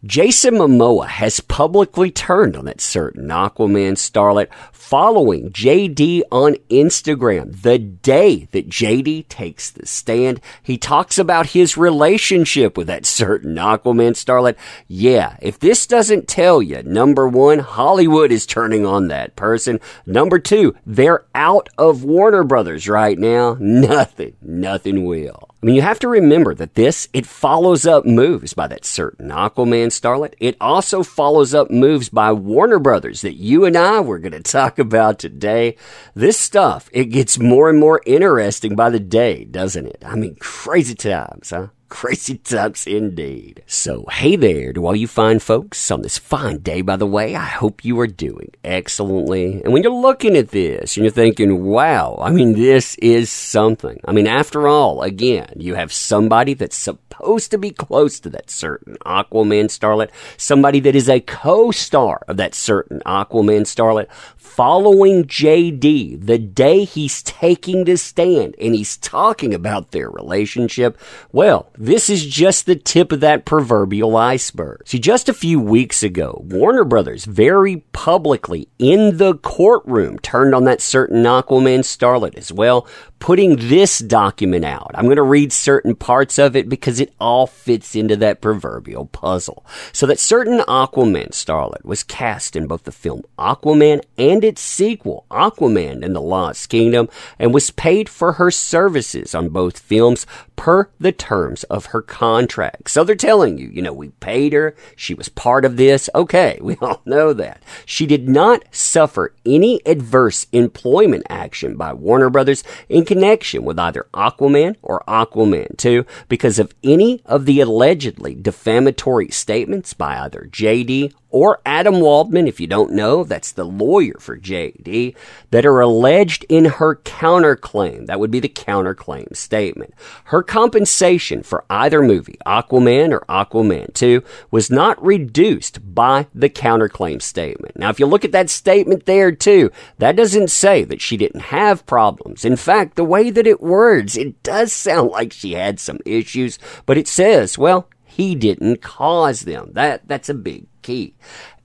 Jason Momoa has publicly turned on that certain Aquaman starlet following JD on Instagram. The day that JD takes the stand, he talks about his relationship with that certain Aquaman starlet. Yeah, if this doesn't tell you, number one, Hollywood is turning on that person. Number two, they're out of Warner Brothers right now. Nothing will. I mean, you have to remember that it follows up moves by that certain Aquaman starlet. It also follows up moves by Warner Brothers that you and I were going to talk about today. This stuff, it gets more and more interesting by the day, doesn't it? I mean, crazy times, huh? Crazy times indeed. So, hey there to all you fine folks on this fine day, by the way. I hope you are doing excellently. And when you're looking at this and you're thinking, wow, I mean, this is something. I mean, after all, again, you have somebody that's supposed to be close to that certain Aquaman starlet, somebody that is a co-star of that certain Aquaman starlet, following JD the day he's taking the stand and he's talking about their relationship. Well, this is just the tip of that proverbial iceberg. See, just a few weeks ago, Warner Brothers very publicly in the courtroom turned on that certain Aquaman starlet as well, putting this document out. I'm going to read certain parts of it because it all fits into that proverbial puzzle. So that certain Aquaman starlet was cast in both the film Aquaman and its sequel, Aquaman and the Lost Kingdom, and was paid for her services on both films per the terms of her contract. So they're telling you, we paid her. She was part of this. Okay, we all know that. She did not suffer any adverse employment action by Warner Brothers in connection with either Aquaman or Aquaman 2 because of any of the allegedly defamatory statements by either JD or Adam Waldman, if you don't know, that's the lawyer for JD, that are alleged in her counterclaim. That would be the counterclaim statement. Her compensation for either movie, Aquaman or Aquaman 2, was not reduced by the counterclaim statement. Now, if you look at that statement there, too, that doesn't say that she didn't have problems. In fact, the way that it words, it does sound like she had some issues, but it says, well, he didn't cause them. That's a big key.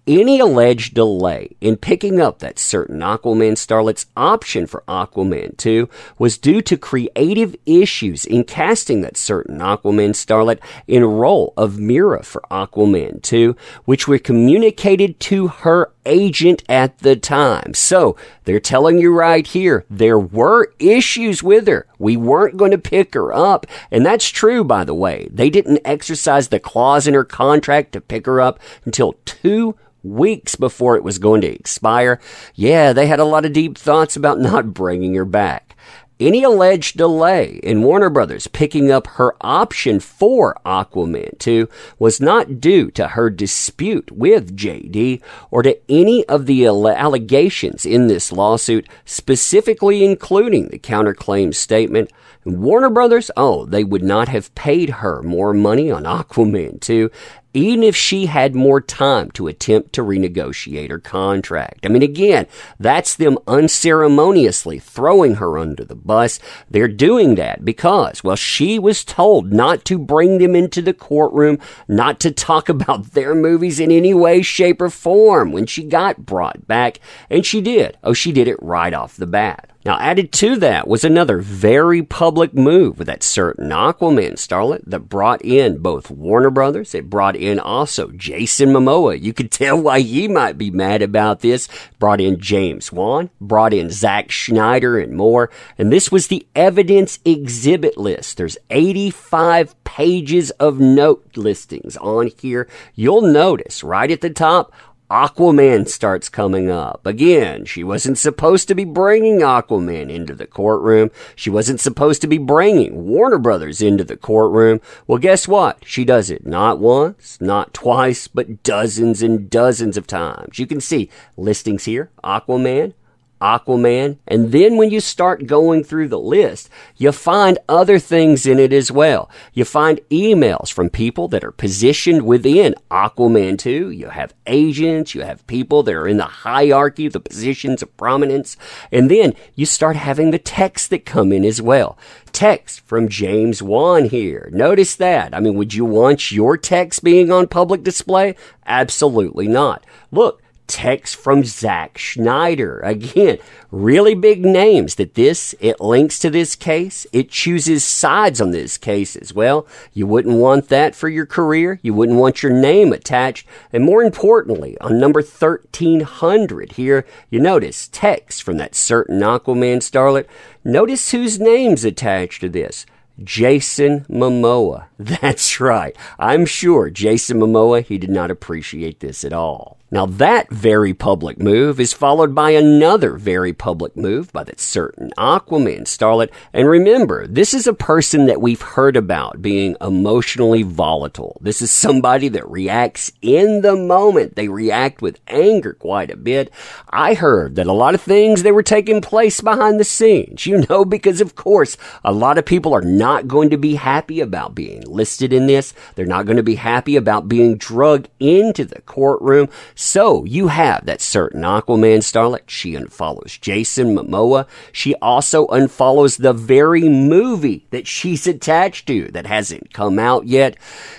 Any alleged delay in picking up that certain Aquaman starlet's option for Aquaman 2 was due to creative issues in casting that certain Aquaman starlet in role of Mira for Aquaman 2, which were communicated to her agent at the time. So, they're telling you right here, there were issues with her. We weren't going to pick her up. And that's true, by the way. They didn't exercise the clause in her contract to pick her up until 2 weeks before it was going to expire. Yeah, they had a lot of deep thoughts about not bringing her back. Any alleged delay in Warner Brothers picking up her option for Aquaman 2 was not due to her dispute with JD or to any of the allegations in this lawsuit, specifically including the counterclaim statement. Warner Brothers, they would not have paid her more money on Aquaman 2, even if she had more time to attempt to renegotiate her contract. I mean, again, that's them unceremoniously throwing her under the bus. They're doing that because, she was told not to bring them into the courtroom, not to talk about their movies in any way, shape, or form when she got brought back. And she did. She did it right off the bat. Now, added to that was another very public move with that certain Aquaman starlet that brought in both Warner Brothers. It brought in also Jason Momoa. You could tell why he might be mad about this. Brought in James Wan, brought in Zack Snyder and more. And this was the evidence exhibit list. There's 85 pages of note listings on here. You'll notice right at the top, Aquaman starts coming up. Again, she wasn't supposed to be bringing Aquaman into the courtroom. She wasn't supposed to be bringing Warner Brothers into the courtroom. Well, guess what? She does it not once, not twice, but dozens and dozens of times. You can see listings here, Aquaman, Aquaman, and then when you start going through the list, you find other things in it as well. You find emails from people that are positioned within Aquaman 2. You have agents, you have people that are in the hierarchy, the positions of prominence, and then you start having the texts that come in as well. Text from James Wan here. Notice that. I mean, would you want your text being on public display? Absolutely not. Look, text from Zack Snyder. Again, really big names that it links to this case. It chooses sides on this case as well. You wouldn't want that for your career. You wouldn't want your name attached. And more importantly, on number 1300 here, you notice text from that certain Aquaman starlet. Notice whose name's attached to this. Jason Momoa. That's right. I'm sure Jason Momoa, he did not appreciate this at all. Now that very public move is followed by another very public move by that certain Aquaman starlet. And remember, this is a person that we've heard about being emotionally volatile. This is somebody that reacts in the moment. They react with anger quite a bit. I heard that a lot of things, they were taking place behind the scenes, because of course, a lot of people are not going to be happy about being listed in this. They're not going to be happy about being drugged into the courtroom. So you have that certain Aquaman starlet. She unfollows Jason Momoa. She also unfollows the very movie that she's attached to that hasn't come out yet.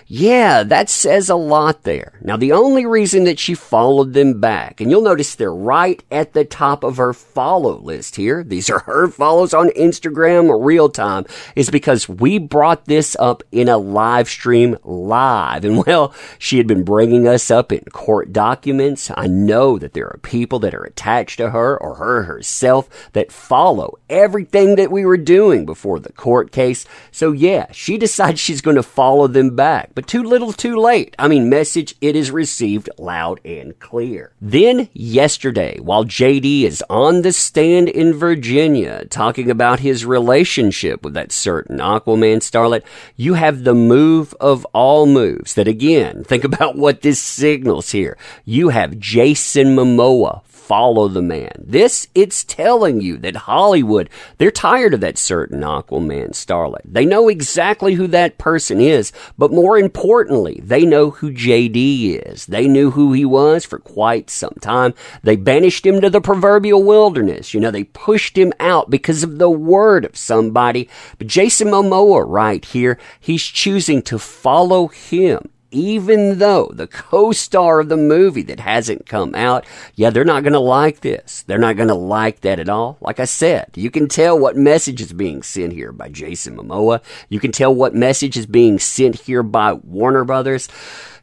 Yeah, that says a lot there. Now, the only reason that she followed them back, and you'll notice they're right at the top of her follow list here. These are her follows on Instagram real time, is because we brought this up in a live stream live. And well, she had been bringing us up in court documents. I know that there are people that are attached to her or her herself that follow everything that we were doing before the court case. So yeah, she decides she's going to follow them back, but too little too late. Message, it is received loud and clear. Then yesterday, while JD is on the stand in Virginia talking about his relationship with that certain Aquaman starlet, you have the move of all moves that, again, think about what this signals here. You have Jason Momoa follow the man. It's telling you that Hollywood, they're tired of that certain Aquaman starlet. They know exactly who that person is, but more importantly, they know who JD is. They knew who he was for quite some time. They banished him to the proverbial wilderness. They pushed him out because of the word of somebody. But Jason Momoa right here, he's choosing to follow him. Even though the co-star of the movie that hasn't come out, yeah, they're not going to like this. They're not going to like that at all. Like I said, you can tell what message is being sent here by Jason Momoa. You can tell what message is being sent here by Warner Brothers.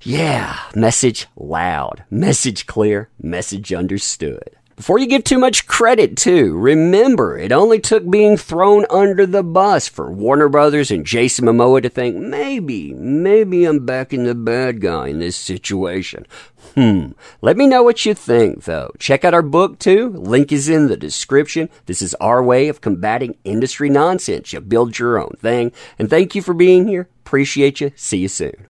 Yeah, message loud, message clear, message understood. Before you give too much credit, too, remember, it only took being thrown under the bus for Warner Brothers and Jason Momoa to think, maybe I'm backing the bad guy in this situation. Let me know what you think, though. Check out our book, too. Link is in the description. This is our way of combating industry nonsense. You build your own thing. And thank you for being here. Appreciate you. See you soon.